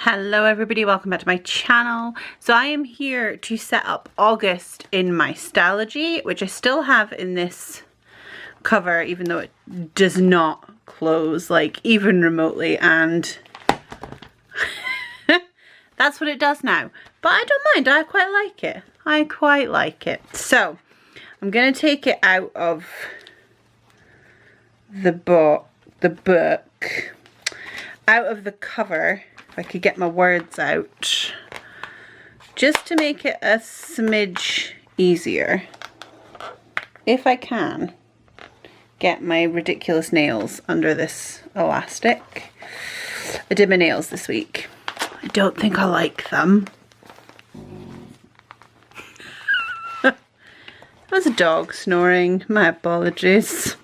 Hello everybody, welcome back to my channel. So I am here to set up August in my Stalogy, which I still have in this cover even though it does not close like even remotely, and that's what it does now. But I don't mind, I quite like it. I quite like it. So I'm going to take it out of the book, out of the cover. I could get my words out just to make it a smidge easier, if I can get my ridiculous nails under this elastic. I did my nails this week. I don't think I like them. There's a dog snoring, my apologies.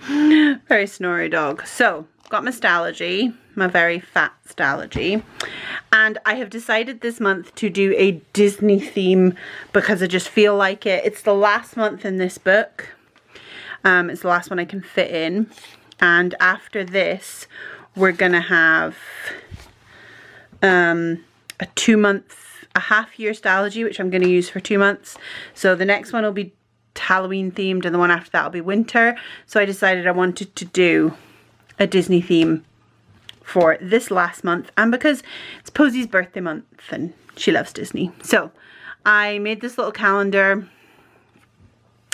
Very snory dog. So got my Stalogy, my very fat Stalogy, and I have decided this month to do a Disney theme because I just feel like it. It's the last month in this book. It's the last one I can fit in, and after this we're gonna have a half year Stalogy, which I'm gonna use for 2 months. So the next one will be Halloween themed and the one after that will be winter. So I decided I wanted to do a Disney theme for this last month, and because it's Posey's birthday month and she loves Disney. So I made this little calendar.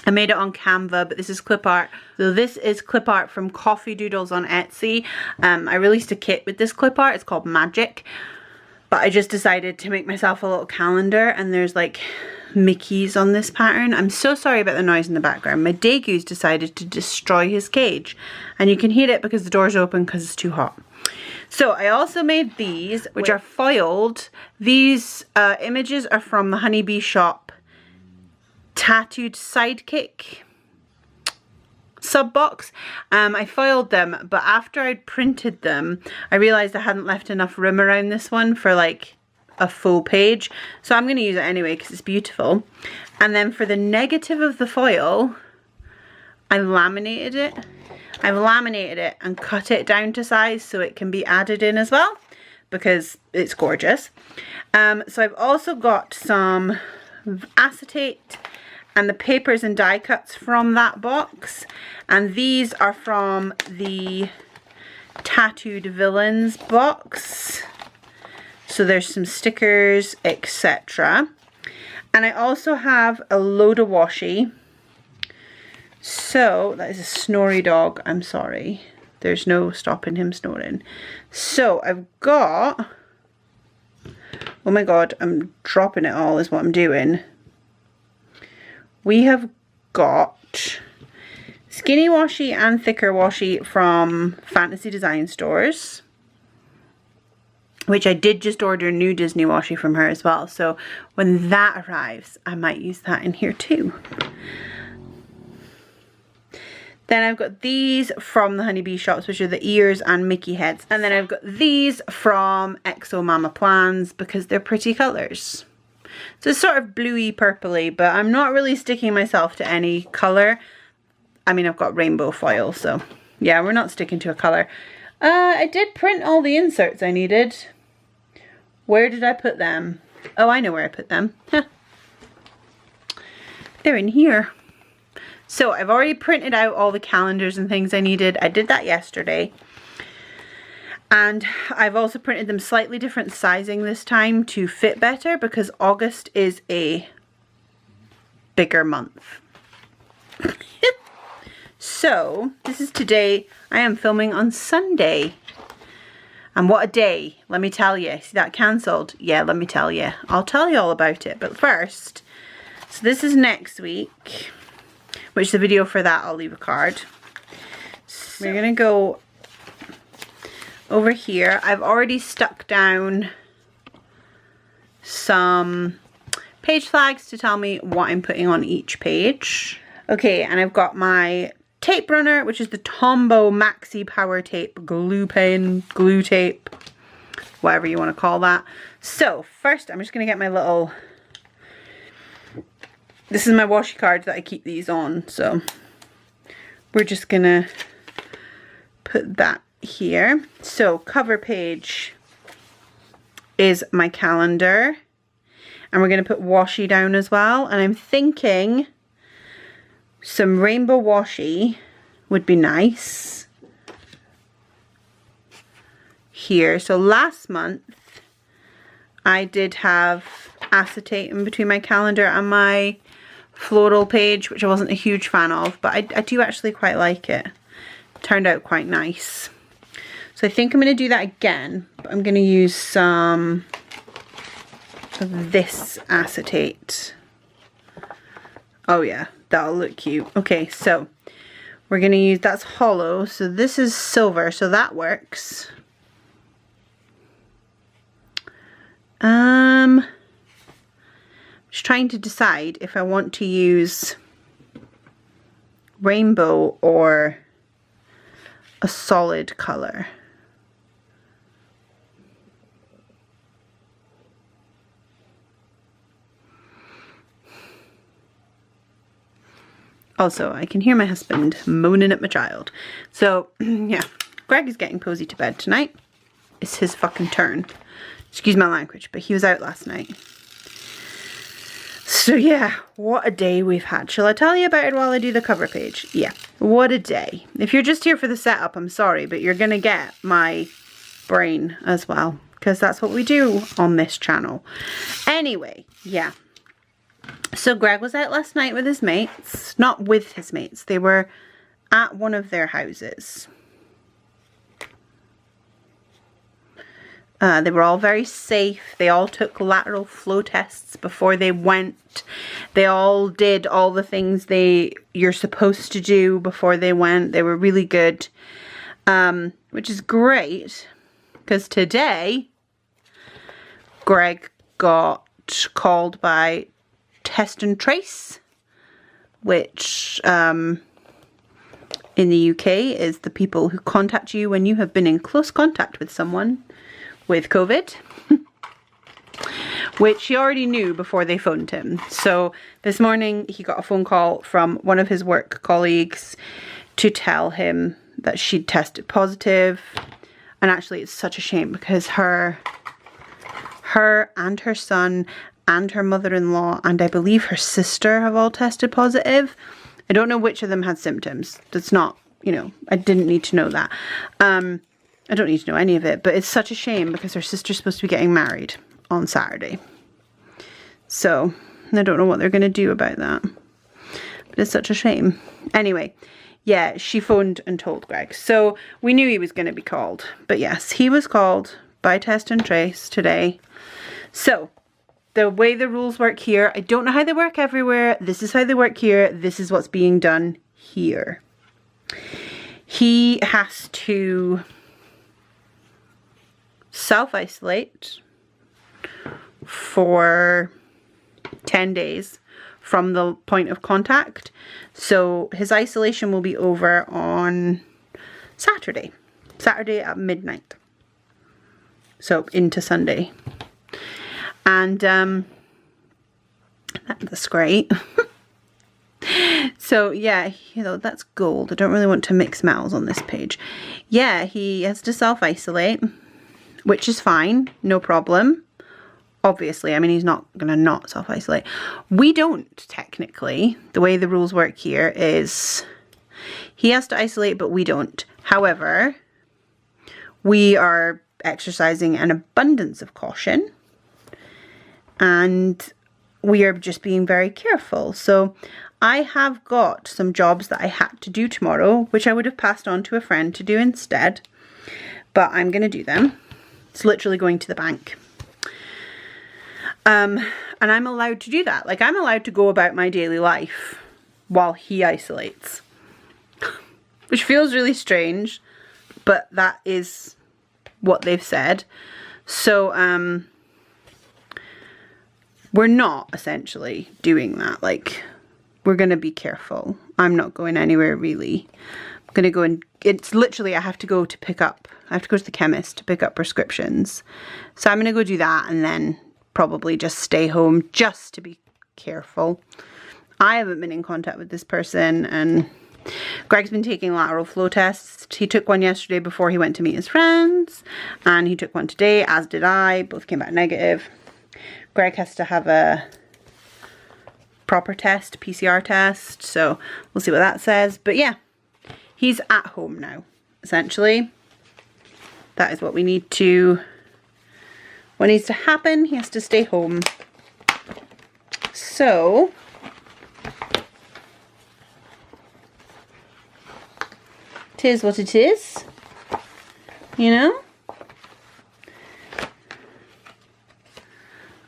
I made it on Canva, but this is clip art. So this is clip art from Coffee Doodles on Etsy. I released a kit with this clip art. It's called Magic. But I just decided to make myself a little calendar, and there's like Mickeys on this pattern. I'm so sorry about the noise in the background. My Dagoose decided to destroy his cage, and you can hear it because the door's open because it's too hot. So I also made these, which are foiled. These images are from the Honeybee Shop Tattooed Sidekick sub box. I foiled them, but after I'd printed them I realized I hadn't left enough room around this one for like a full page, so I'm going to use it anyway because it's beautiful. And then for the negative of the foil, I've laminated it and cut it down to size so it can be added in as well because it's gorgeous. So I've also got some acetate and the papers and die cuts from that box, and these are from the Tattooed Villains box. So there's some stickers, etc. And I also have a load of washi. So that is a snory dog, I'm sorry. There's no stopping him snoring. So I've got, oh my god, I'm dropping it all is what I'm doing. We have got skinny washi and thicker washi from Fantasy Design Stores, which I did just order new Disney washi from her as well. So when that arrives, I might use that in here too. Then I've got these from the Honeybee Shops, which are the ears and Mickey heads. And then I've got these from ECKO Mama Plans because they're pretty colours. So it's sort of bluey purpley, but I'm not really sticking myself to any colour. I mean, I've got rainbow foil, so yeah, we're not sticking to a colour. I did print all the inserts I needed. Where did I put them? Oh, I know where I put them. They're in here. So I've already printed out all the calendars and things I needed. I did that yesterday. And I've also printed them slightly different sizing this time to fit better because August is a bigger month. So this is today. I am filming on Sunday. And what a day, let me tell you. See that cancelled? Yeah, let me tell you. I'll tell you all about it. But first, so this is next week, which the video for that I'll leave a card. So we're going to go over here. I've already stuck down some page flags to tell me what I'm putting on each page. Okay, and I've got my tape runner, which is the Tombow Maxi Power Tape glue pen, glue tape, whatever you want to call that. So first I'm just going to get my little, this is my washi card that I keep these on, so we're just going to put that here. So cover page is my calendar. And we're going to put washi down as well. And I'm thinking some rainbow washi would be nice here. So last month I did have acetate in between my calendar and my floral page, which I wasn't a huge fan of, but I do actually quite like it. Turned out quite nice. So I think I'm going to do that again, but I'm going to use some of this acetate. Oh yeah, that'll look cute. Okay, so we're going to use, that's hollow, so this is silver, so that works. Just trying to decide if I want to use rainbow or a solid color. Also, I can hear my husband moaning at my child. So, yeah, Greg is getting cozy to bed tonight. It's his fucking turn. Excuse my language, but he was out last night. So yeah, what a day we've had. Shall I tell you about it while I do the cover page? Yeah, what a day. If you're just here for the setup, I'm sorry, but you're gonna get my brain as well, because that's what we do on this channel. Anyway, yeah. So Greg was out last night with his mates. Not with his mates, they were at one of their houses. They were all very safe. They all took lateral flow tests before they went. They all did all the things you're supposed to do before they went. They were really good, which is great, because today Greg got called by Test and Trace, which in the UK is the people who contact you when you have been in close contact with someone with COVID, which he already knew before they phoned him. So this morning he got a phone call from one of his work colleagues to tell him that she'd tested positive. And actually it's such a shame, because her and her son and her mother-in-law and I believe her sister have all tested positive. I don't know which of them had symptoms. That's not, you know, I didn't need to know that. I don't need to know any of it, but it's such a shame because her sister's supposed to be getting married on Saturday. So I don't know what they're going to do about that, but it's such a shame. Anyway, yeah, she phoned and told Greg. So we knew he was going to be called, but yes, he was called by Test and Trace today. So the way the rules work here, I don't know how they work everywhere. This is how they work here. This is what's being done here. He has to self-isolate for 10 days from the point of contact. So his isolation will be over on Saturday at midnight. So into Sunday. And that's great. So yeah, you know, that's gold. I don't really want to mix metals on this page. Yeah, he has to self-isolate, which is fine, no problem. Obviously, I mean, he's not going to not self-isolate. We don't, technically. The way the rules work here is he has to isolate, but we don't. However, we are exercising an abundance of caution, and we are just being very careful. So I have got some jobs that I had to do tomorrow, which I would have passed on to a friend to do instead, but I'm going to do them. It's literally going to the bank. And I'm allowed to do that. Like, I'm allowed to go about my daily life while he isolates. Which feels really strange, but that is what they've said. So, we're not essentially doing that. Like, we're going to be careful. I'm not going anywhere really. I'm going to go and, it's literally, I have to go to pick up, I have to go to the chemist to pick up prescriptions. So I'm going to go do that and then probably just stay home just to be careful. I haven't been in contact with this person, and Greg's been taking lateral flow tests. He took one yesterday before he went to meet his friends, and he took one today, as did I. Both came back negative. Greg has to have a proper test, PCR test, so we'll see what that says. But yeah, he's at home now, essentially. That is what we need to, what needs to happen. He has to stay home. So it is what it is, you know.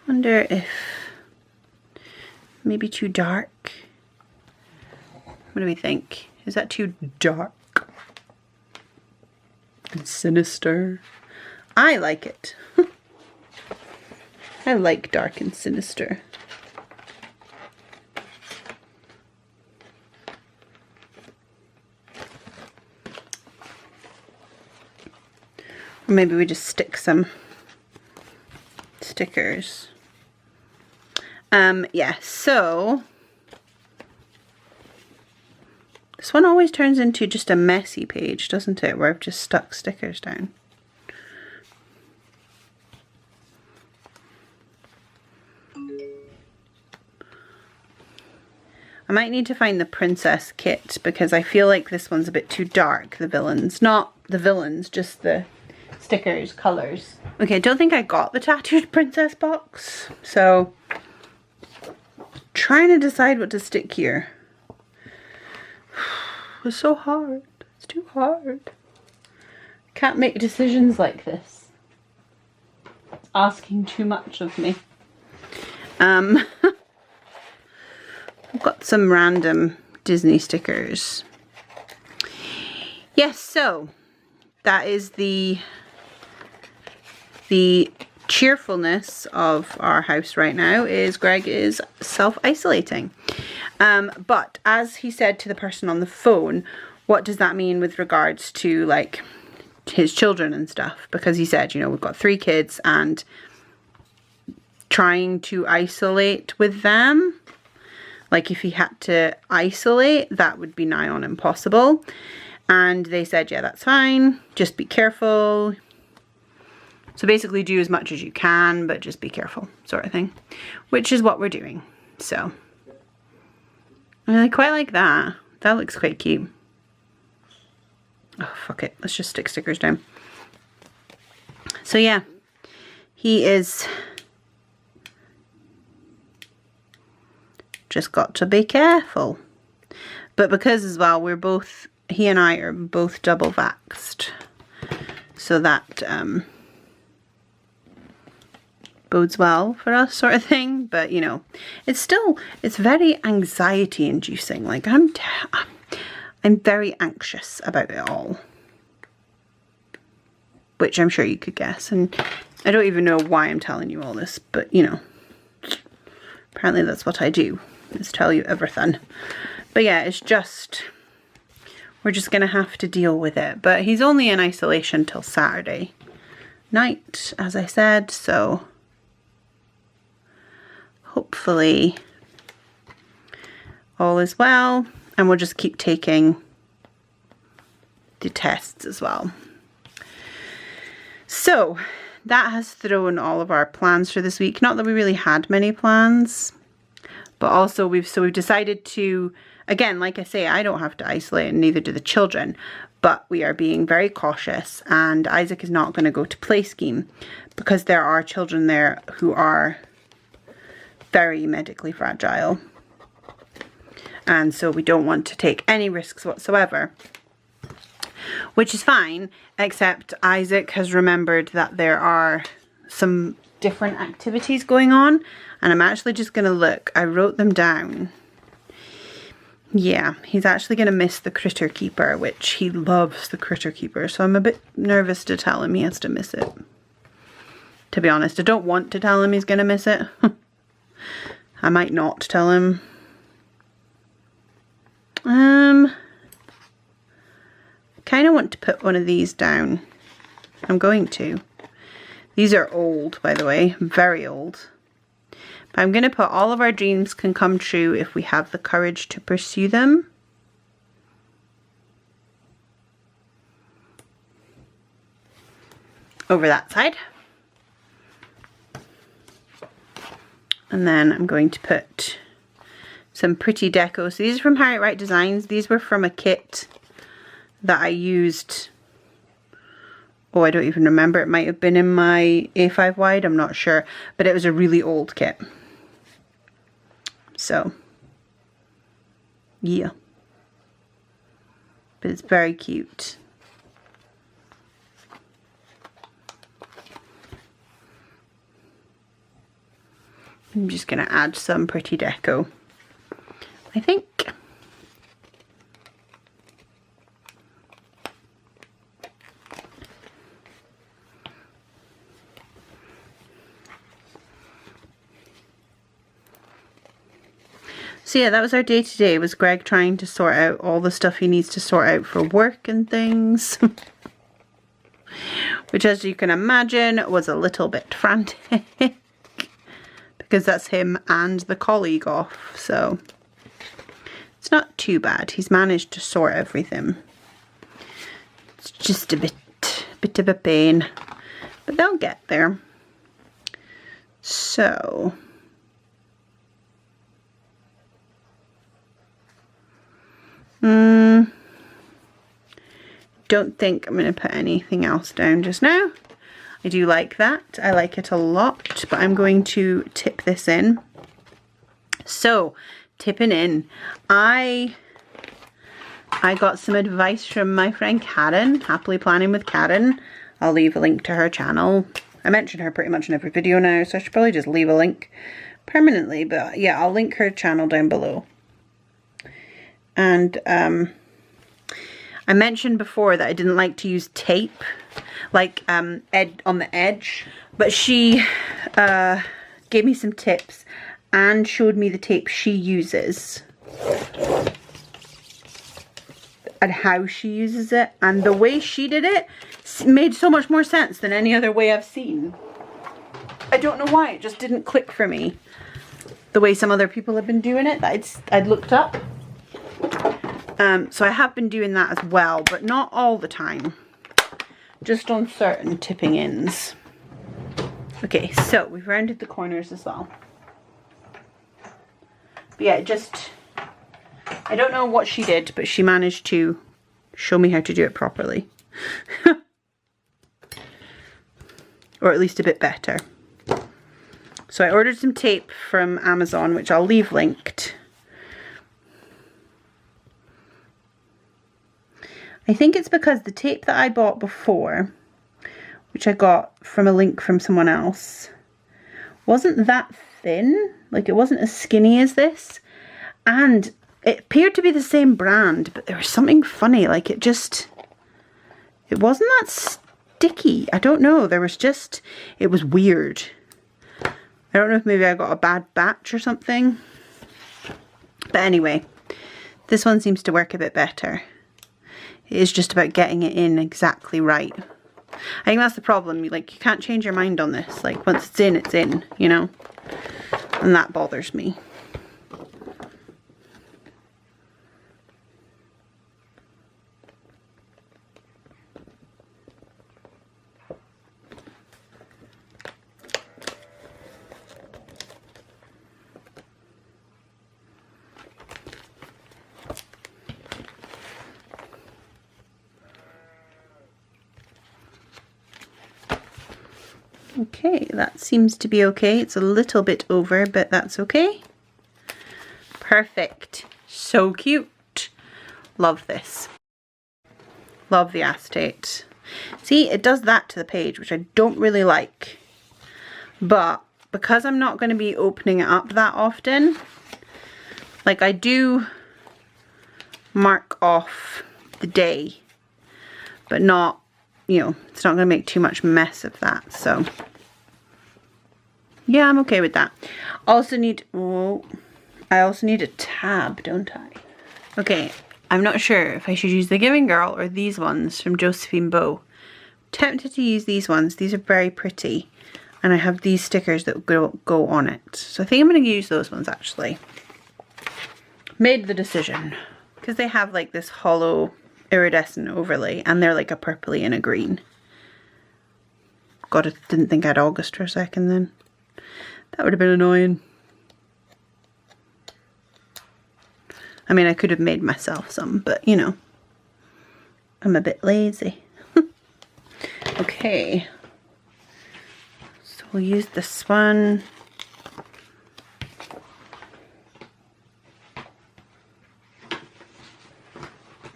Wonder if maybe too dark. What do we think? Is that too dark and sinister? I like it. I like dark and sinister. Or maybe we just stick some stickers. Yeah, so this one always turns into just a messy page, doesn't it? Where I've just stuck stickers down. I might need to find the princess kit because I feel like this one's a bit too dark, the villains. Not the villains, just the stickers, colours. Okay, I don't think I got the tattooed princess box, so trying to decide what to stick here. It's so hard. It's too hard. Can't make decisions like this. It's asking too much of me. I've got some random Disney stickers. Yes, so that is the cheerfulness of our house right now is Greg is self-isolating. But as he said to the person on the phone, what does that mean with regards to like his children and stuff? Because he said, you know, we've got 3 kids and trying to isolate with them, like if he had to isolate, that would be nigh on impossible. And they said, yeah, that's fine, just be careful. So basically do as much as you can, but just be careful, sort of thing. Which is what we're doing. So I quite like that. That looks quite cute. Oh, fuck it. Let's just stick stickers down. So yeah, he is just got to be careful. But because as well, we're both, he and I are both double vaxxed. So that bodes well for us, sort of thing. But you know, it's still, it's very anxiety inducing. Like I'm very anxious about it all, which I'm sure you could guess. And I don't even know why I'm telling you all this, but you know, apparently that's what I do, is tell you everything. But yeah, it's just, we're just gonna have to deal with it. But he's only in isolation till Saturday night, as I said, so hopefully all is well, and we'll just keep taking the tests as well. So that has thrown all of our plans for this week. Not that we really had many plans, but also we've decided to, again, like I say, I don't have to isolate and neither do the children, but we are being very cautious, and Isaac is not going to go to play scheme because there are children there who are very medically fragile, and so we don't want to take any risks whatsoever, which is fine, except Isaac has remembered that there are some different activities going on, and I'm actually just going to look. I wrote them down. Yeah, he's actually going to miss the Critter Keeper, which he loves the Critter Keeper, so I'm a bit nervous to tell him he has to miss it. To be honest, I don't want to tell him he's going to miss it. I might not tell him. Kind of want to put one of these down. I'm going to. These are old, by the way, very old. But I'm going to put all of our dreams can come true if we have the courage to pursue them. over that side. And then I'm going to put some pretty deco. So these are from Harriet Wright Designs. These were from a kit that I used. Oh, I don't even remember. It might have been in my A5 wide. I'm not sure. But it was a really old kit. So, yeah. But it's very cute. I'm just going to add some pretty deco, I think. So yeah, that was our day today. Was Greg trying to sort out all the stuff he needs to sort out for work and things. Which, as you can imagine, was a little bit frantic. Because that's him and the colleague off, so it's not too bad. He's managed to sort everything. It's just a bit of a pain, but they'll get there. So don't think I'm going to put anything else down just now. I do like that. I like it a lot, but I'm going to tip this in. So, tipping in. I got some advice from my friend Karen, Happily Planning with Karen. I'll leave a link to her channel. I mention her pretty much in every video now, so I should probably just leave a link permanently. But yeah, I'll link her channel down below. And I mentioned before that I didn't like to use tape, like on the edge, but she gave me some tips and showed me the tape she uses and how she uses it, and the way she did it made so much more sense than any other way I've seen. I don't know why, it just didn't click for me the way some other people have been doing it that I'd looked up. So I have been doing that as well, but not all the time. Just on certain tipping ends. Okay, so we've rounded the corners as well. But yeah, I don't know what she did, but she managed to show me how to do it properly. Or at least a bit better. So I ordered some tape from Amazon, which I'll leave linked. I think it's because the tape that I bought before, which I got from a link from someone else, wasn't that thin. Like, it wasn't as skinny as this. And it appeared to be the same brand, but there was something funny. Like, it wasn't that sticky. I don't know. It was weird. I don't know if maybe I got a bad batch or something. But anyway, this one seems to work a bit better. It is just about getting it in exactly right. I think that's the problem. You can't change your mind on this. Like, once it's in, you know? And that bothers me. Okay, that seems to be okay. It's a little bit over, but that's okay. Perfect. So cute. Love this. Love the acetate. See, it does that to the page, which I don't really like. But because I'm not going to be opening it up that often, like, I do mark off the day, but not, you know, it's not going to make too much mess of that. So yeah, I'm okay with that. I also need a tab, don't I? Okay, I'm not sure if I should use the Giving Girl or these ones from Josephine Bow. Tempted to use these ones. These are very pretty, and I have these stickers that go on it. So I think I'm going to use those ones actually. Made the decision because they have like this hollow iridescent overlay, and they're like a purpley and a green. God, I didn't think I had August for a second then. That would have been annoying. I mean, I could have made myself some, but you know, I'm a bit lazy. Okay, so we'll use this one.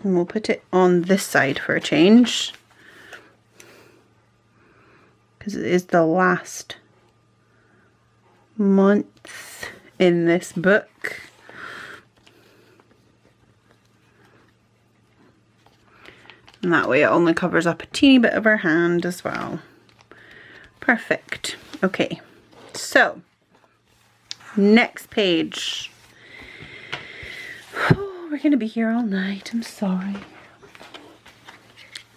And we'll put it on this side for a change, because it is the last month in this book. And that way it only covers up a teeny bit of our hand as well. Perfect. Okay, so next page. Oh, we're going to be here all night. I'm sorry.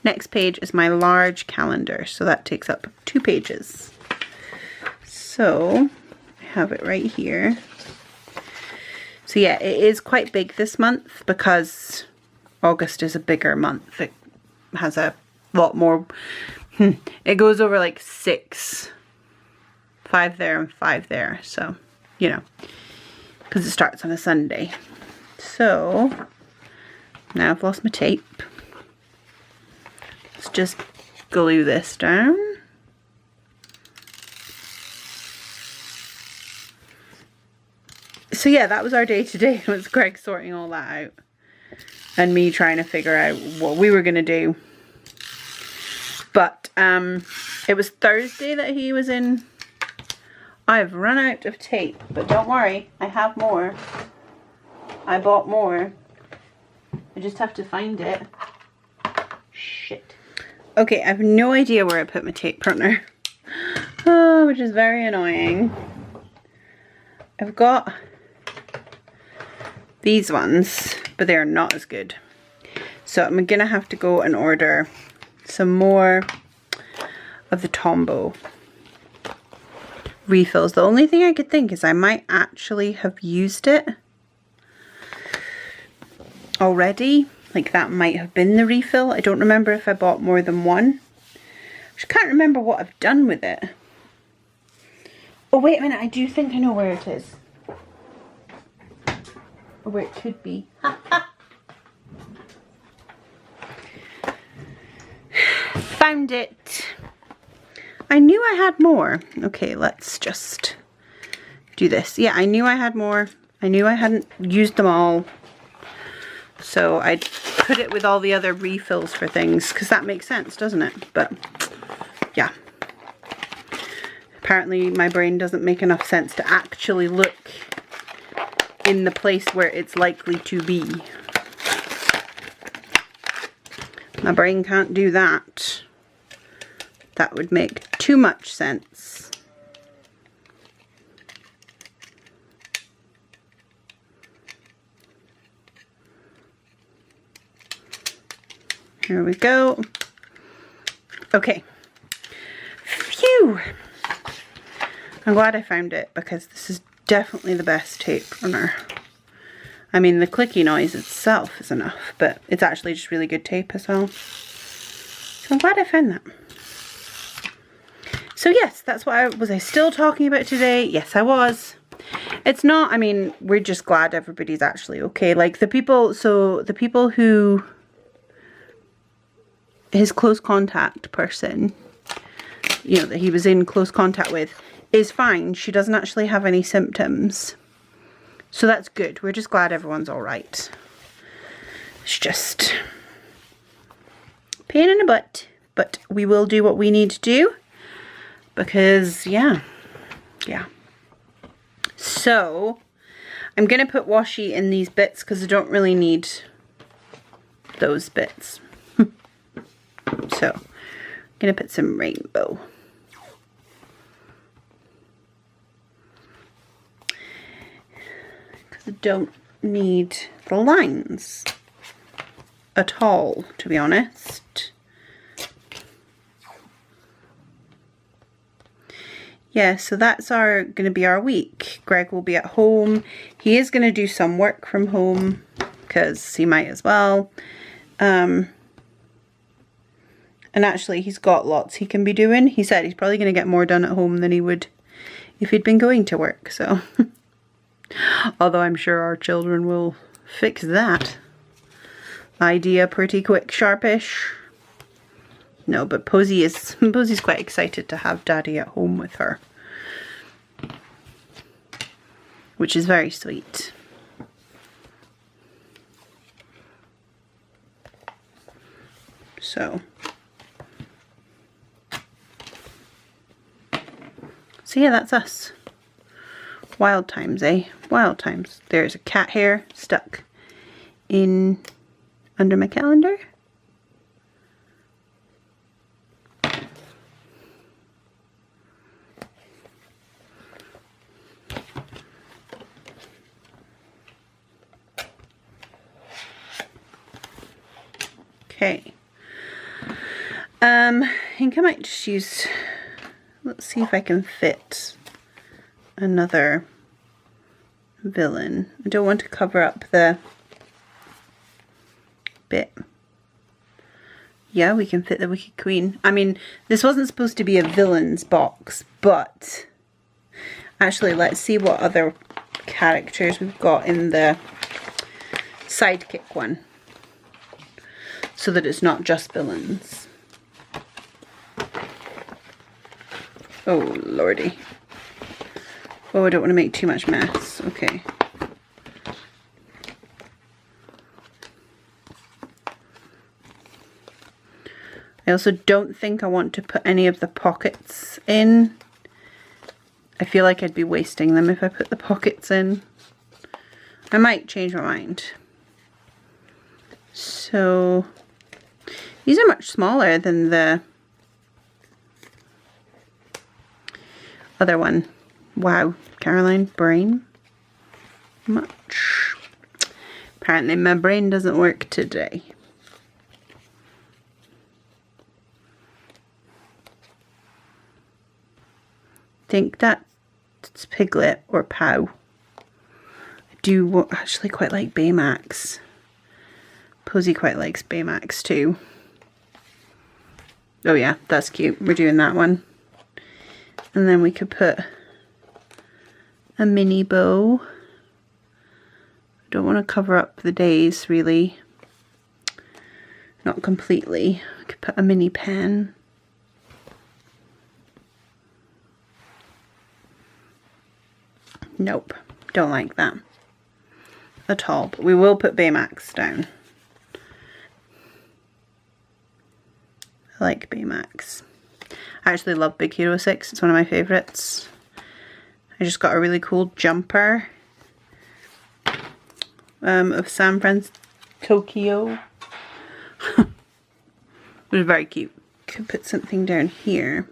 Next page is my large calendar. So that takes up 2 pages. So I have it right here. So yeah, it is quite big this month because August is a bigger month. It has a lot more. It goes over like 6. 5 there and 5 there. So, you know, because it starts on a Sunday. So now I've lost my tape. Let's just glue this down. So yeah, that was our day today. It was Greg sorting all that out and me trying to figure out what we were going to do. But it was Thursday that he was in. I've run out of tape, but don't worry, I have more. I bought more. I just have to find it. Shit. Okay, I have no idea where I put my tape runner. Oh, which is very annoying. I've got these ones, but they're not as good. So I'm gonna have to go and order some more of the Tombow refills. The only thing I could think is I might actually have used it already. Like that might have been the refill. I don't remember if I bought more than one. I just can't remember what I've done with it. Oh wait a minute, I do think I know where it is. Or where it could be. Found it. I knew I had more. Okay, let's just do this. Yeah, I knew I had more. I knew I hadn't used them all. So I put it with all the other refills for things, because that makes sense, doesn't it? But yeah. Apparently my brain doesn't make enough sense to actually look in the place where it's likely to be. My brain can't do that. That would make too much sense. Here we go. Okay. Phew! I'm glad I found it because this is definitely the best tape runner. I mean, the clicky noise itself is enough, but it's actually just really good tape as well. So I'm glad I found that. So yes, that's what was I still talking about today? Yes, I was. It's not, I mean, we're just glad everybody's actually okay. Like the people, so the people who, his close contact person, you know, that he was in close contact with, is fine. She doesn't actually have any symptoms. So that's good. We're just glad everyone's all right. It's just pain in the butt, but we will do what we need to do because yeah. So I'm going to put washi in these bits because I don't really need those bits. So I'm going to put some rainbow. I don't need the lines at all, to be honest. Yeah, so that's going to be our week. Greg will be at home. He is going to do some work from home because he might as well. And And actually he's got lots he can be doing. He said he's probably going to get more done at home than he would if he'd been going to work, so. Although I'm sure our children will fix that idea pretty quick, sharpish. No, but Posey's quite excited to have Daddy at home with her, which is very sweet. So yeah, that's us. Wild times, eh? Wild times. There's a cat hair stuck in under my calendar. Okay. I think I might just use, let's see if I can fit another villain. I don't want to cover up the bit. Yeah, we can fit the Wicked Queen. I mean, this wasn't supposed to be a villains box, but actually let's see what other characters we've got in the sidekick one, so that it's not just villains. Oh lordy. Oh, I don't want to make too much mess. Okay. I also don't think I want to put any of the pockets in. I feel like I'd be wasting them if I put the pockets in. I might change my mind. So these are much smaller than the other one. Wow, Caroline, brain. Much. Apparently my brain doesn't work today. Think that's Piglet or Pow. I do actually quite like Baymax. Posey quite likes Baymax too. Oh yeah, that's cute. We're doing that one. And then we could put a mini bow. I don't want to cover up the days really. Not completely. I could put a mini pen. Nope, don't like that at all. But we will put Baymax down. I like Baymax. I actually love Big Hero 6. It's one of my favourites. I just got a really cool jumper of San Francisco, Tokyo. It was very cute. Could put something down here.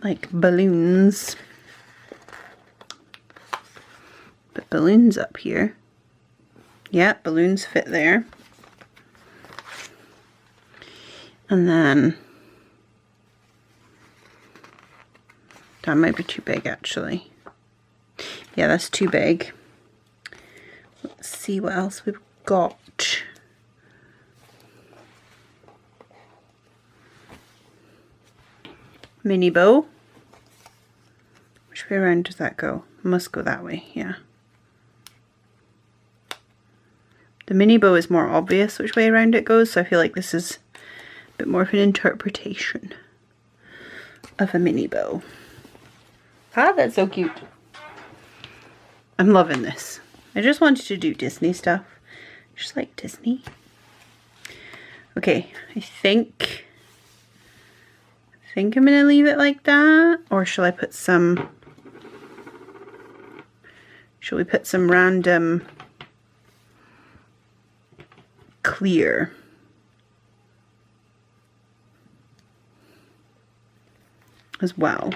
Like balloons. Put balloons up here. Yeah, balloons fit there. And then that might be too big actually. Yeah, that's too big. Let's see what else we've got. Mini bow. Which way around does that go? Must go that way, yeah. The mini bow is more obvious which way around it goes, so I feel like this is a bit more of an interpretation of a mini bow. Ah, that's so cute. I'm loving this. I just wanted to do Disney stuff. Just like Disney. Okay, I think I'm gonna leave it like that, or shall I put some, shall we put some random clear? As well.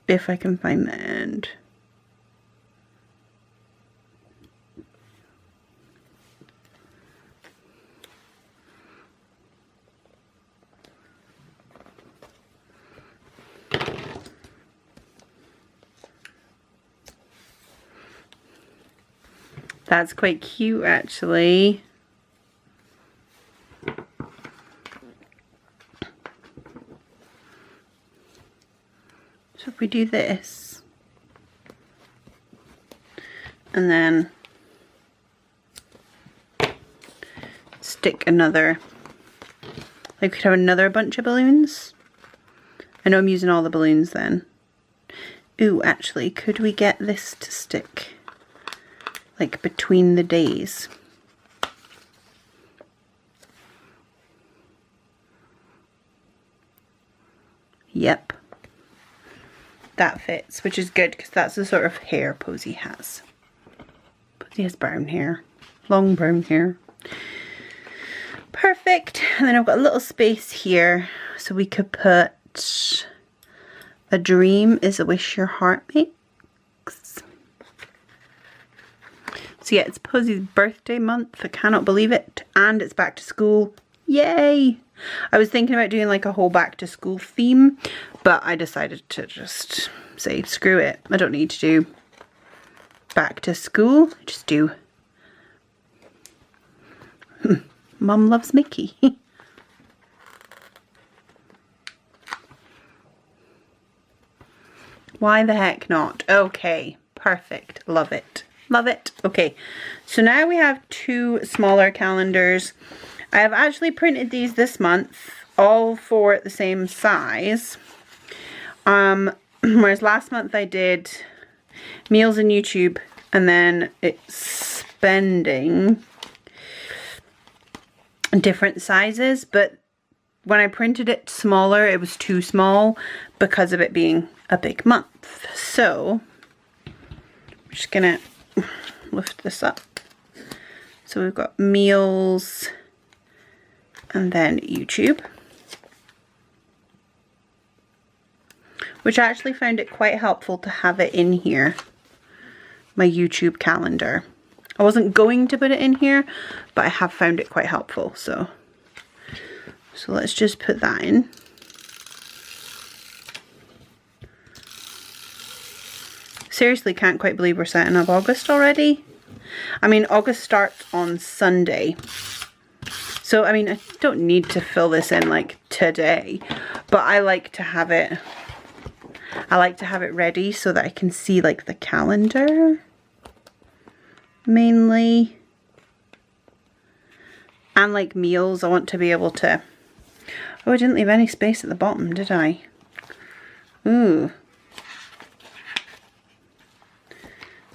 If I can find the end. That's quite cute actually. So if we do this and then stick another, like we could have another bunch of balloons. I know I'm using all the balloons then. Ooh, actually, could we get this to stick like between the days? Yep. That fits, which is good because that's the sort of hair Posy has. Posy has brown hair. Long brown hair. Perfect. And then I've got a little space here so we could put a dream is a wish your heart makes. So yeah, it's Posy's birthday month. I cannot believe it. And it's back to school. Yay! I was thinking about doing like a whole back to school theme, but I decided to just say screw it. I don't need to do back to school. Just do Mum loves Mickey. Why the heck not? Okay, perfect. Love it. Love it. Okay, so now we have 2 smaller calendars. I have actually printed these this month, all 4 the same size. Whereas last month I did meals and YouTube, and then it's spending different sizes, but when I printed it smaller, it was too small because of it being a big month. So I'm just gonna lift this up. So we've got meals and then YouTube, which I actually found it quite helpful to have it in here, my YouTube calendar. I wasn't going to put it in here, but I have found it quite helpful. So let's just put that in. Seriously, can't quite believe we're setting up August already. I mean, August starts on Sunday. So, I mean, I don't need to fill this in like today, but I like to have it ready so that I can see like the calendar mainly. And like meals, I want to be able to, oh, I didn't leave any space at the bottom, did I? Ooh.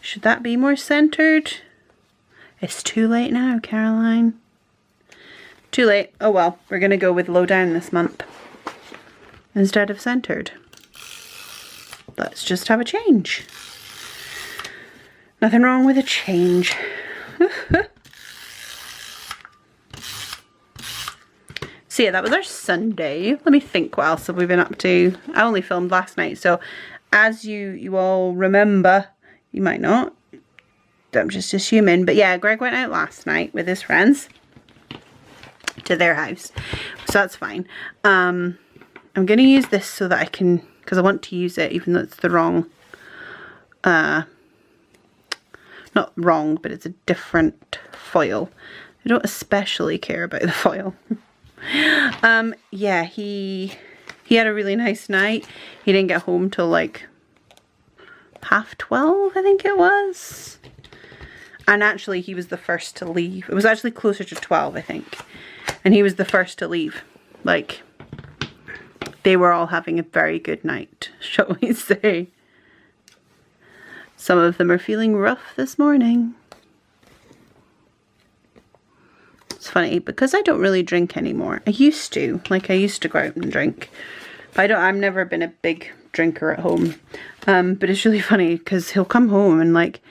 Should that be more centered? It's too late now, Caroline. Too late. Oh well, we're going to go with low down this month instead of centered. Let's just have a change. Nothing wrong with a change. So yeah, that was our Sunday. Let me think, what else have we been up to? I only filmed last night, so as you all remember, you might not, I'm just assuming, but yeah, Greg went out last night with his friends to their house, so that's fine. I'm going to use this so that I can, because I want to use it even though it's the wrong, not wrong, but it's a different foil. I don't especially care about the foil. Yeah, he had a really nice night. He didn't get home till like 12:30, I think it was. And actually he was the first to leave. It was actually closer to 12, I think. And he was the first to leave. Like, they were all having a very good night, shall we say. Some of them are feeling rough this morning. It's funny, because I don't really drink anymore. I used to. Like, I used to go out and drink. But I've never been a big drinker at home. But it's really funny, because he'll come home and, like,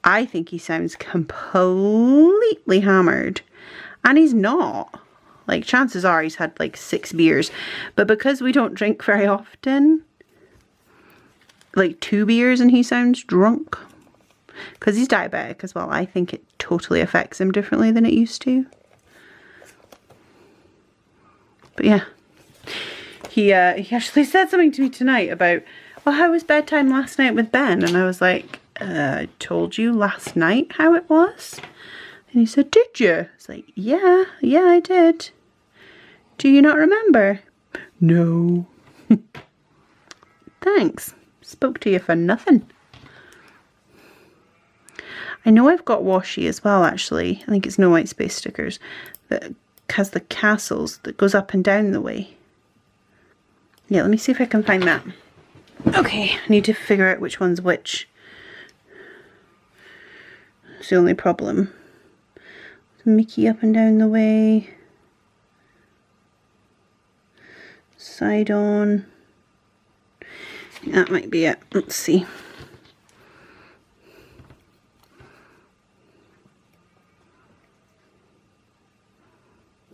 I think he sounds completely hammered. And he's not. Like, chances are he's had, like, 6 beers. But because we don't drink very often, like 2 beers and he sounds drunk. Because he's diabetic as well. I think it totally affects him differently than it used to. But yeah. He actually said something to me tonight about, well, how was bedtime last night with Ben? And I was like, I told you last night how it was. And he said, did you? It's like, yeah, I did. Do you not remember? No. Thanks. Spoke to you for nothing. I know I've got washi as well, actually. I think it's No White Space Stickers. That has the castles that goes up and down the way. Yeah, let me see if I can find that. Okay, I need to figure out which one's which. It's the only problem. Mickey up and down the way. Side on. That might be it. Let's see.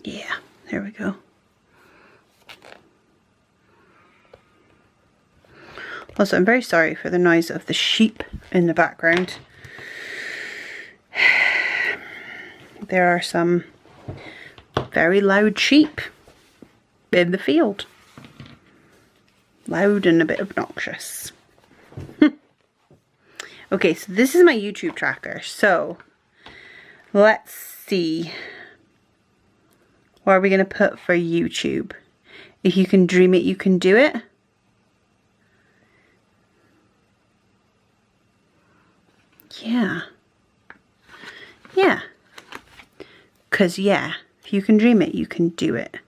Yeah, there we go. Also, I'm very sorry for the noise of the sheep in the background. There are some very loud sheep in the field. Loud and a bit obnoxious. Okay, so this is my YouTube tracker. So, let's see. What are we going to put for YouTube? If you can dream it, you can do it. Yeah. Yeah. Because, yeah, if you can dream it, you can do it.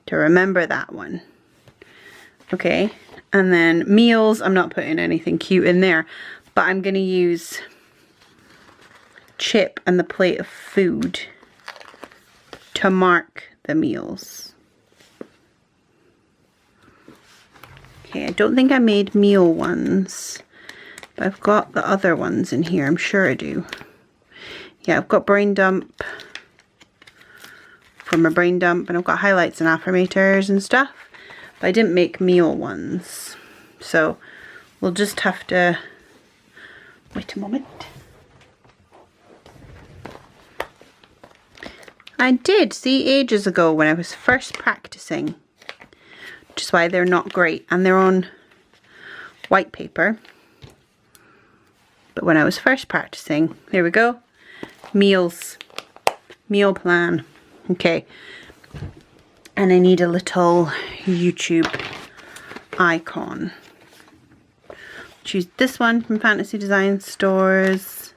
To remember that one. Okay. And then meals, I'm not putting anything cute in there. But I'm going to use Chip and the plate of food to mark the meals. Okay, I don't think I made meal ones, but I've got the other ones in here, I'm sure I do. Yeah, I've got brain dump from a brain dump, and I've got highlights and affirmators and stuff, but I didn't make meal ones. So we'll just have to wait a moment. I did see ages ago when I was first practicing, which is why they're not great, and they're on white paper. But when I was first practicing, there we go, meals, meal plan. Okay, and I need a little YouTube icon. Choose this one from Fantasy Design Stores.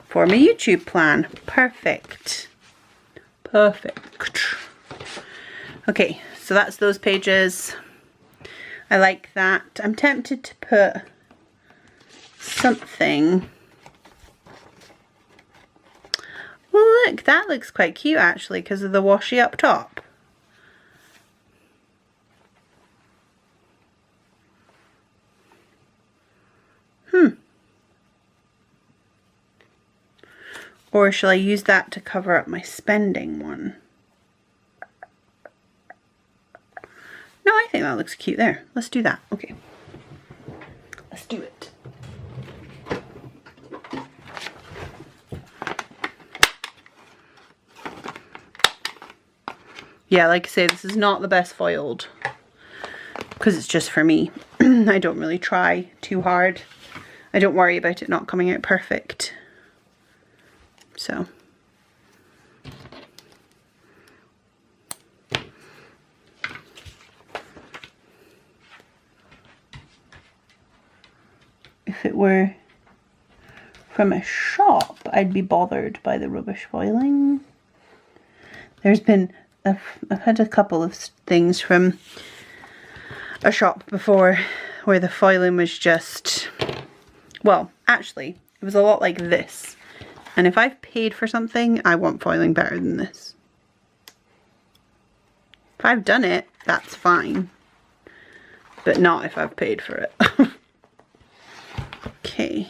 For my YouTube plan. Perfect. Perfect. Okay, so that's those pages. I like that. I'm tempted to put something. Well, look, that looks quite cute actually because of the washi up top. Or shall I use that to cover up my spending one? No, I think that looks cute there. Let's do that. Okay. Let's do it. Yeah, like I say, this is not the best foiled because it's just for me. I don't really try too hard. I don't worry about it not coming out perfect. So, if it were from a shop, I'd be bothered by the rubbish foiling. There's been, I've had a couple of things from a shop before where the foiling was just, well, actually, it was a lot like this. And if I've paid for something, I want foiling better than this. If I've done it, that's fine. But not if I've paid for it. Okay.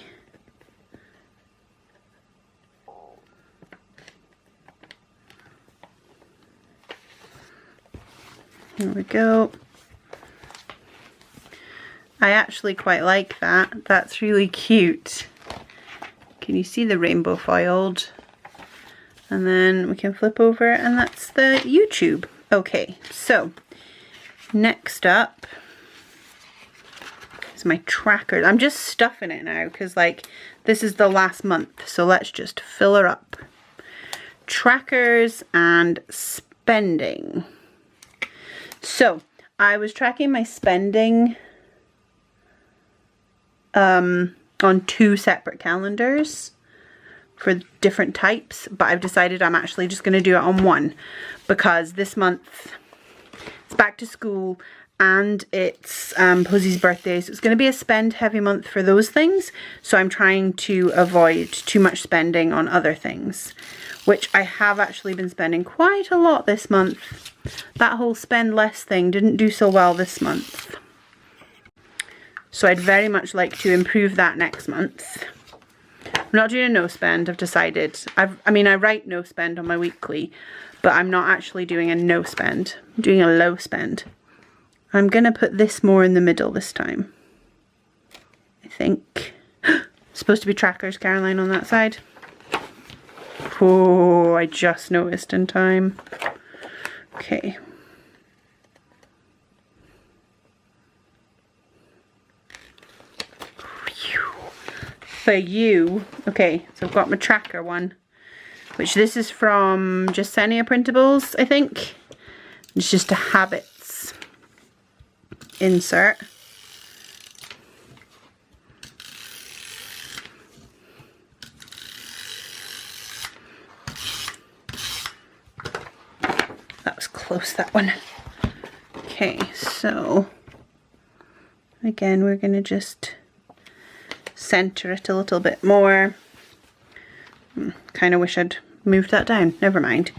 Here we go. I actually quite like that. That's really cute. Can you see the rainbow foiled? And then we can flip over and that's the YouTube. Okay, so next up It's my tracker. I'm just stuffing it now because like this is the last month. So let's just fill her up. Trackers and spending. So I was tracking my spending on 2 separate calendars for different types, but I've decided I'm actually just going to do it on one because this month it's back to school and it's Posey's birthday, so it's going to be a spend heavy month for those things. So I'm trying to avoid too much spending on other things, which I have actually been spending quite a lot this month. That whole spend less thing didn't do so well this month. So I'd very much like to improve that next month. I'm not doing a no spend, I've decided. I mean, I write no spend on my weekly, but I'm not actually doing a no spend. I'm doing a low spend. I'm going to put this more in the middle this time, I think. Supposed to be trackers, Caroline, on that side. Oh, I just noticed in time. Okay. For you, okay, so I've got my tracker one, which this is from Jasenia Printables, I think. It's just a habits insert. That was close, that one. Okay, so again, we're going to just center it a little bit more. Kind of wish I'd moved that down. Never mind.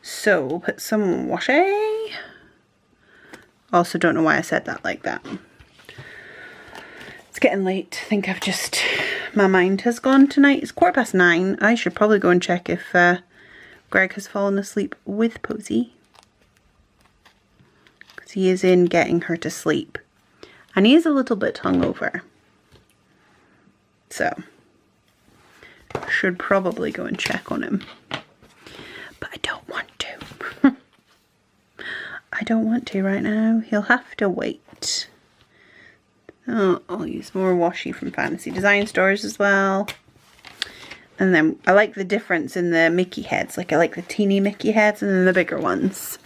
So we'll put some washi. Also don't know why I said that like that. It's getting late. I think I've just... my mind has gone tonight. It's 9:15. I should probably go and check if Greg has fallen asleep with Posey. Because he is in getting her to sleep. And he is a little bit hungover. So, should probably go and check on him. But I don't want to. I don't want to right now. He'll have to wait. Oh, I'll use more washi from Fantasy Design Stores as well. And then I like the difference in the Mickey heads. Like I like the teeny Mickey heads and then the bigger ones.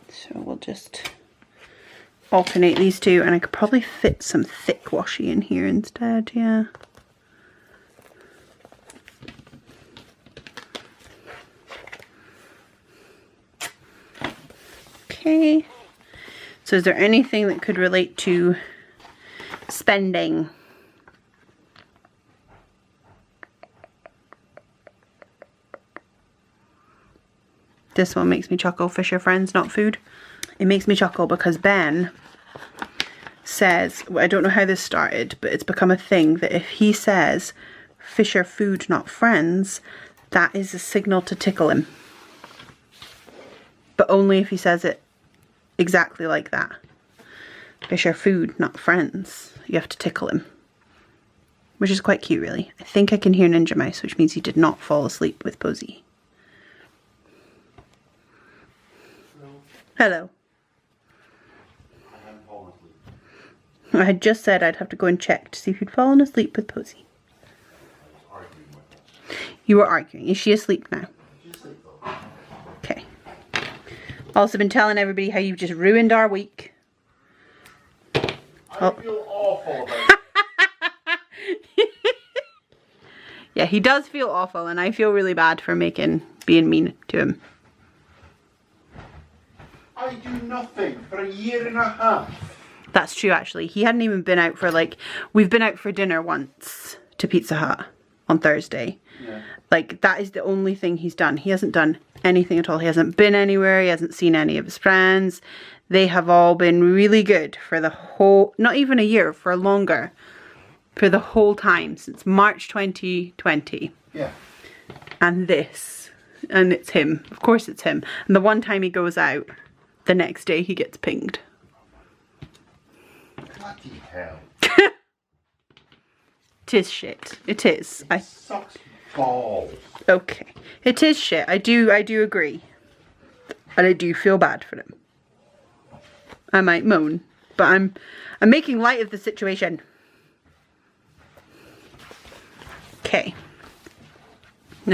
So we'll just alternate these two, and I could probably fit some thick washi in here instead, yeah. Okay, so is there anything that could relate to spending? This one makes me chuckle. Fisher Friends, not food. It makes me chuckle because Ben says, I don't know how this started, but it's become a thing that if he says Fisher food, not friends, that is a signal to tickle him. But only if he says it exactly like that. Fisher food, not friends. You have to tickle him. Which is quite cute, really. I think I can hear Ninja Mouse, which means he did not fall asleep with Posey. Hello. I haven't fallen asleep. I had just said I'd have to go and check to see if you'd fallen asleep with Posey. I was arguing with her. You were arguing. Is she asleep now? She's asleep though. Okay. Also been telling everybody how you've just ruined our week. I feel awful about it. Yeah, he does feel awful, and I feel really bad for being mean to him. I do nothing for a year and a half. That's true, actually. He hadn't even been out for we've been out for dinner once to Pizza Hut on Thursday. Yeah. Like, that is the only thing he's done. He hasn't done anything at all. He hasn't been anywhere. He hasn't seen any of his friends. They have all been really good for the whole, not even a year, for longer. For the whole time, since March 2020. Yeah. And this. And it's him. Of course it's him. And the one time he goes out, the next day he gets pinged. Bloody hell. It is shit. It is. It sucks balls. Okay. It is shit. I do agree. And I do feel bad for them. I might moan, but I'm making light of the situation. Okay.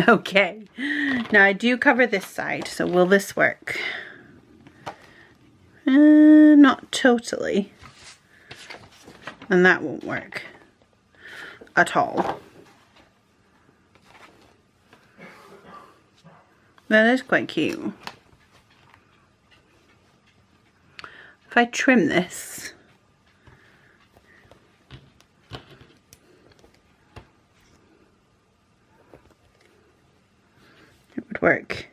Okay. Now I do cover this side, so will this work? Not totally. And that won't work at all. That is quite cute. If I trim this, it would work.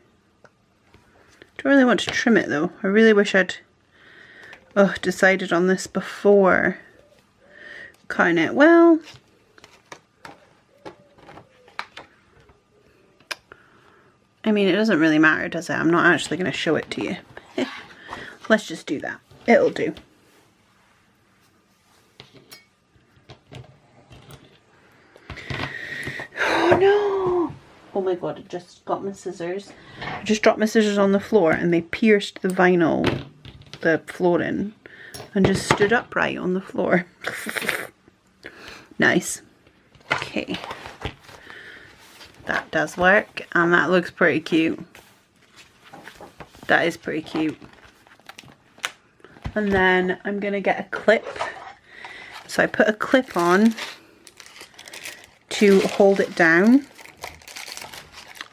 Don't really want to trim it though. I really wish I'd decided on this before cutting it. Well, I mean, it doesn't really matter, does it? I'm not actually going to show it to you. Let's just do that. It'll do. Oh no! Oh my god, I just got my scissors. I just dropped my scissors on the floor and they pierced the vinyl, the flooring, and just stood upright on the floor. Nice. Okay. That does work, and that looks pretty cute. That is pretty cute. And then I'm gonna get a clip. So I put a clip on to hold it down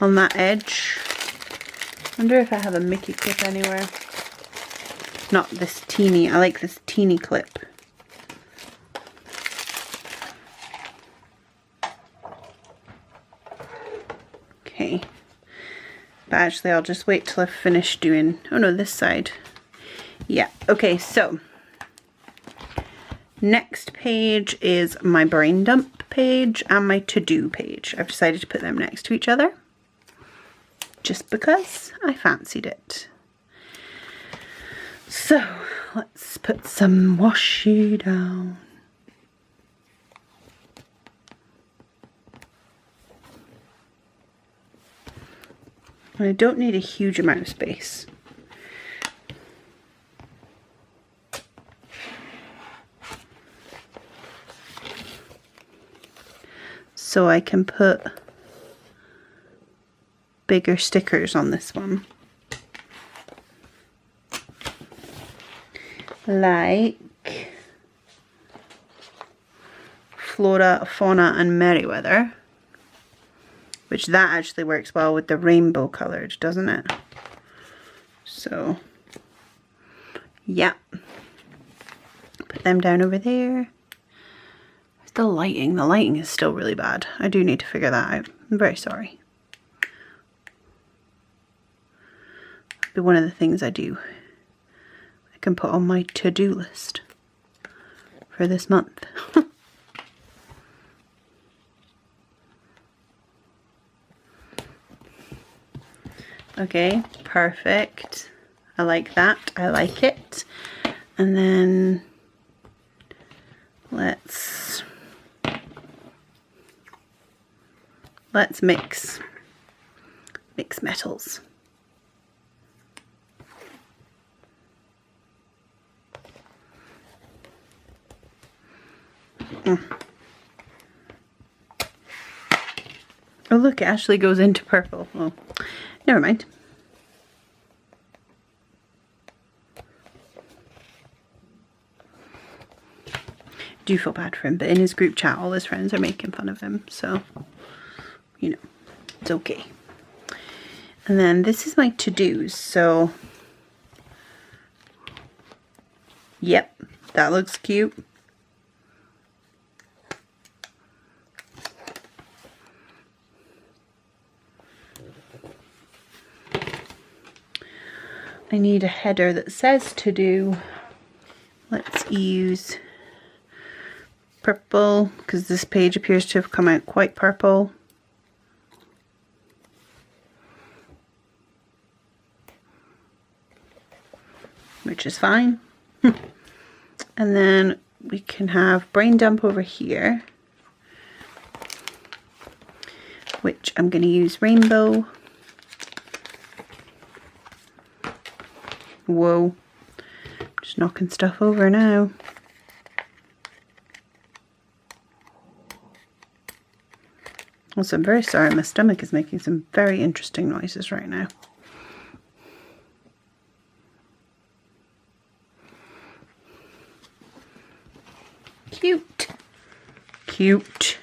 on that edge. I wonder if I have a Mickey clip anywhere. Not this teeny, I like this teeny clip. Okay. But actually I'll just wait till I've finished doing, oh no, this side. Yeah, okay, so next page is my brain dump page and my to-do page. I've decided to put them next to each other just because I fancied it. So let's put some washi down. I don't need a huge amount of space. So I can put bigger stickers on this one. Like Flora, Fauna and Merriweather. Which that actually works well with the rainbow coloured, doesn't it? So, yeah. Put them down over there. The lighting is still really bad. I do need to figure that out. I'm very sorry. It'll be one of the things I can put on my to-do list for this month. Okay, perfect. I like that. I like it. And then let's mix metals. Oh look, it actually goes into purple. Oh, never mind. Do feel bad for him, but in his group chat all his friends are making fun of him, so you know, it's okay. And then this is my to-dos, so yep, that looks cute. I need a header that says to do. Let's use purple because this page appears to have come out quite purple. Which is fine. And then we can have brain dump over here, which I'm going to use Rainbow. Whoa, just knocking stuff over now. Also, I'm very sorry, my stomach is making some very interesting noises right now. Cute. Cute.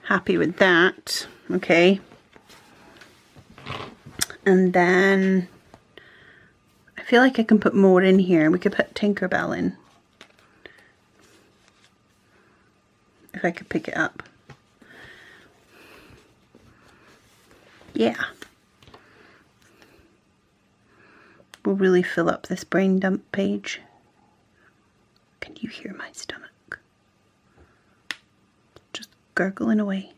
Happy with that. Okay. And then I feel like I can put more in here. We could put Tinkerbell in. If I could pick it up. Yeah. We'll really fill up this brain dump page. Can you hear my stomach? Just gurgling away.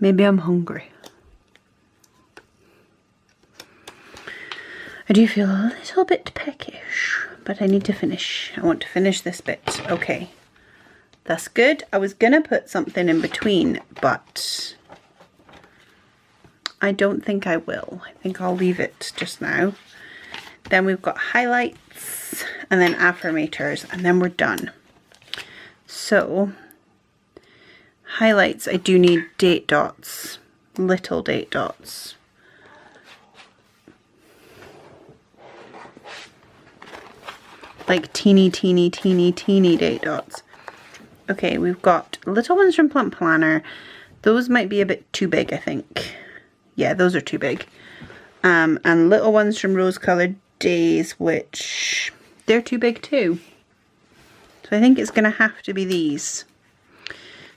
Maybe I'm hungry. I do feel a little bit peckish, but I need to finish. I want to finish this bit. Okay. That's good. I was gonna put something in between, but I don't think I will. I think I'll leave it just now. Then we've got highlights and then affirmators, and then we're done. So, highlights, I do need date dots, little date dots. Like teeny date dots. Okay, we've got little ones from Plump Planner. Those might be a bit too big, I think. Yeah, those are too big. And little ones from Rose Colored Days, which they're too big too. So I think it's going to have to be these.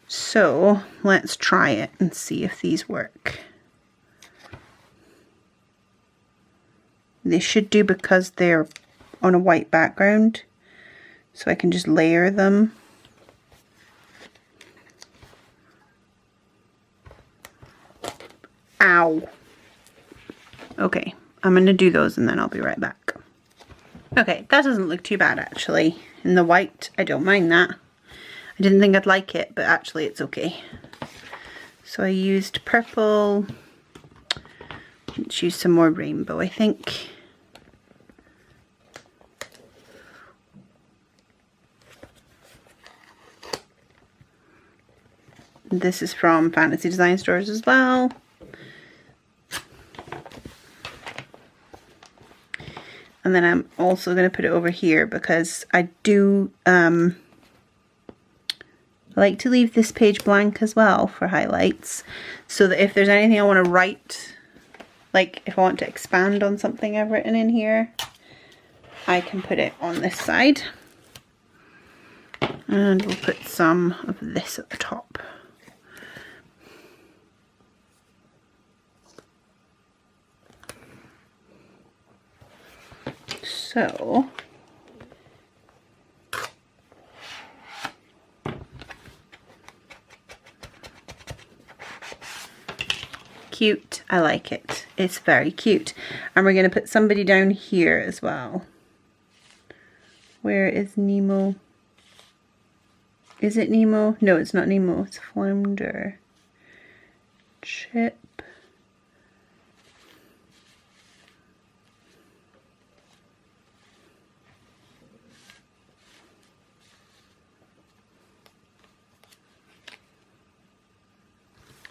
So let's try it and see if these work. They should do because they're on a white background. So I can just layer them. Ow. Okay, I'm going to do those and then I'll be right back. Okay, that doesn't look too bad actually. In the white, I don't mind that. I didn't think I'd like it, but actually it's okay. So I used purple. Let's use some more rainbow, I think. This is from Fantasy Design Stores as well. And then I'm also going to put it over here because I do like to leave this page blank as well for highlights. So that if there's anything I want to write, like if I want to expand on something I've written in here, I can put it on this side. And we'll put some of this at the top. So, cute. I like it. It's very cute. And we're going to put somebody down here as well. Where is Nemo? Is it Nemo? No, it's not Nemo. It's Flounder. Chip.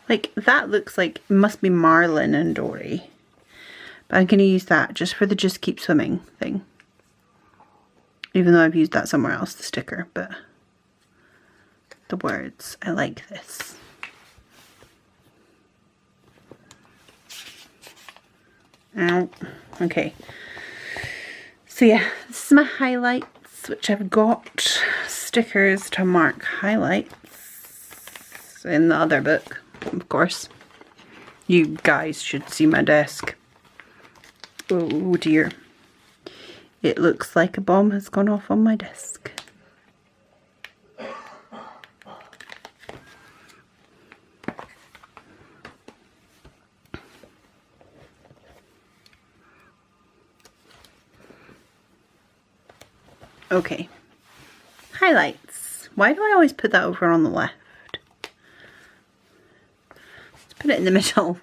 Like, that looks like it must be Marlin and Dory. But I'm going to use that just for the Just Keep Swimming thing. Even though I've used that somewhere else, the sticker, but the words, I like this. Ow. Okay. So yeah, this is my highlights, which I've got stickers to mark highlights in the other book. Of course, you guys should see my desk. Oh dear. It looks like a bomb has gone off on my desk. Okay. Highlights. Why do I always put that over on the left? Put it in the middle.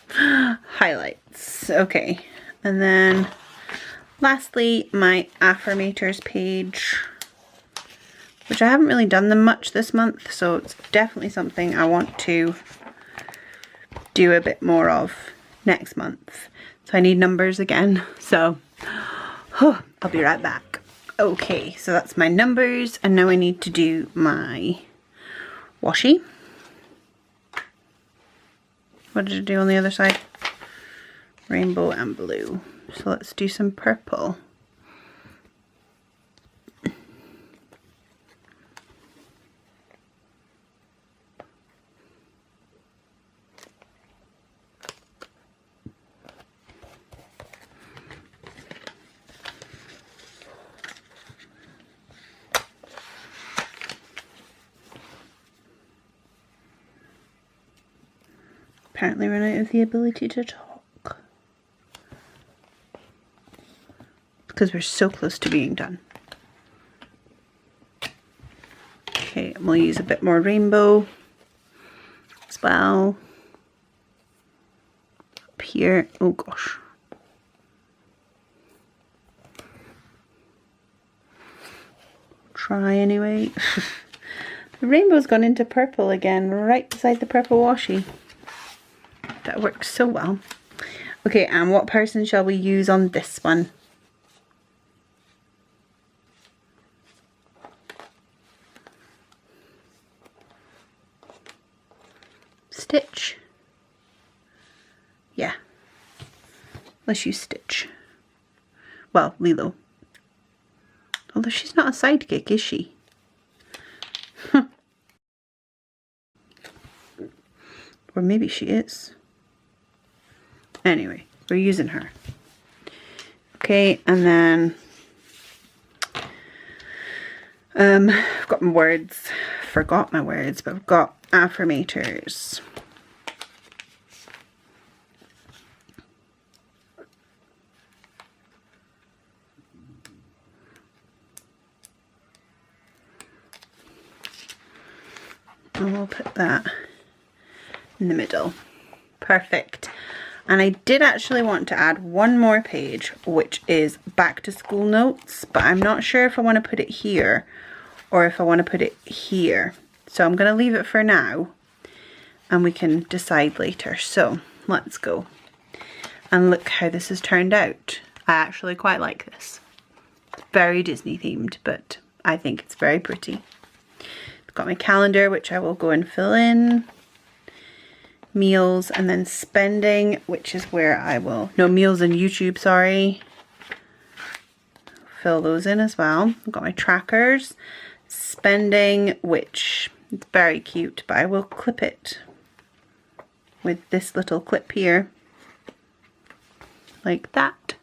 Highlights. Okay. And then lastly, my affirmators page, which I haven't really done them much this month, so it's definitely something I want to do a bit more of next month. So I need numbers again, so I'll be right back. Okay, so that's my numbers, and now I need to do my washi. What did I do on the other side? Rainbow and blue. So let's do some purple. Apparently run out of the ability to talk because we're so close to being done. Okay, and we'll use a bit more rainbow as well. Up here, oh gosh. Try anyway. The rainbow's gone into purple again, right beside the purple washi. That works so well. Okay, and what person shall we use on this one? Stitch? Yeah. Let's use Stitch. Well, Lilo. Although she's not a sidekick, is she? Or maybe she is. Anyway, we're using her. Okay, and then I've got my words. Forgot my words, but I've got affirmators. And we'll put that in the middle. Perfect. And I did actually want to add one more page, which is back to school notes, but I'm not sure if I want to put it here or if I want to put it here. So I'm going to leave it for now and we can decide later. So let's go. And look how this has turned out. I actually quite like this. It's very Disney themed, but I think it's very pretty. I've got my calendar, which I will go and fill in. Meals, and then spending, which is where I will, no, meals and YouTube, sorry. Fill those in as well. I've got my trackers. Spending, which is very cute, but I will clip it with this little clip here. Like that.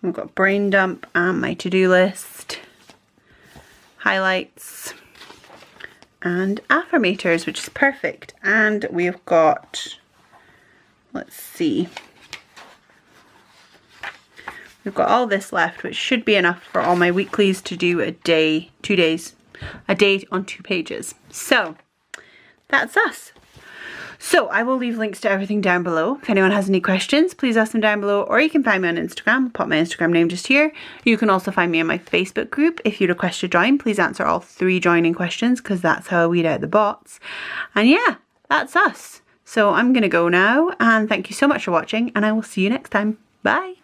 We've got brain dump and my to-do list. Highlights. And affirmators, which is perfect. And we've got, let's see, we've got all this left, which should be enough for all my weeklies to do a day, 2 days, a day on 2 pages. So that's us. So I will leave links to everything down below. If anyone has any questions, please ask them down below, or you can find me on Instagram. I'll pop my Instagram name just here. You can also find me on my Facebook group. If you request to join, please answer all 3 joining questions, because that's how I weed out the bots. And yeah, that's us. So I'm going to go now, and thank you so much for watching, and I will see you next time. Bye.